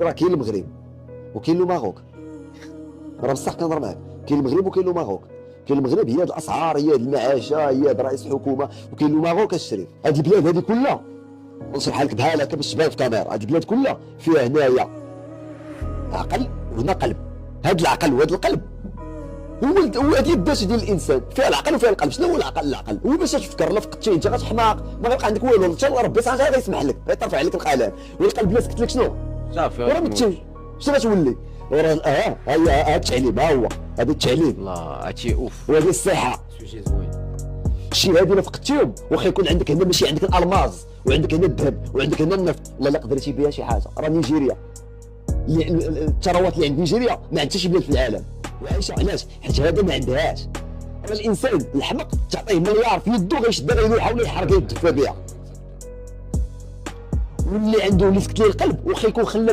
راه كاين المغرب وكاين لو ماروك، راه بصح كنهضر معاك، كاين المغرب وكاين لو ماروك. كاين المغرب هي هاد الاسعار، هي هاد المعاشه، هي هاد رئيس حكومه، وكاين لو ماروك الشريف. هاد البلاد هادي كلها نشرحها لك بحال هكا باش تبان في الكاميرا، هاد البلاد كلها فيها هنايا عقل وهنا قلب. هاد العقل وهاد القلب هو هادي الداش ديال الانسان، فيها العقل وفيها القلب. شنو هو العقل؟ العقل هو باش تفكر. لا فقدتي انت غتحماق، ما غيبقى عندك والو، ان شاء الله ربي صح غيسمح لك، غيطرف عليك القلم. والقلب لا سكت لك شنو صافي وراه متشوش. شنو غتولي؟ وراه هي التعليم، ها هو هذا التعليم، الله هادشي اوف، وهذه الصحه. سوجي زوين. الشيء هذه الا فقدتيهم واخا يكون عندك هنا ماشي عندك الالماس وعندك هنا الذهب وعندك هنا النفط، والله لا قدرتي بها شي حاجه. راه نيجيريا الثروات اللي عند نيجيريا ما عندها شي بلاد في العالم، وعايشه علاش؟ حيت هذا ما عندهاش. راه الانسان الحمق تعطيه مليار في يدو غيشدها غيلوحها ولا يحرق يدفى بها. واللي عنده اللي سكت ليه القلب واخا يكون خلى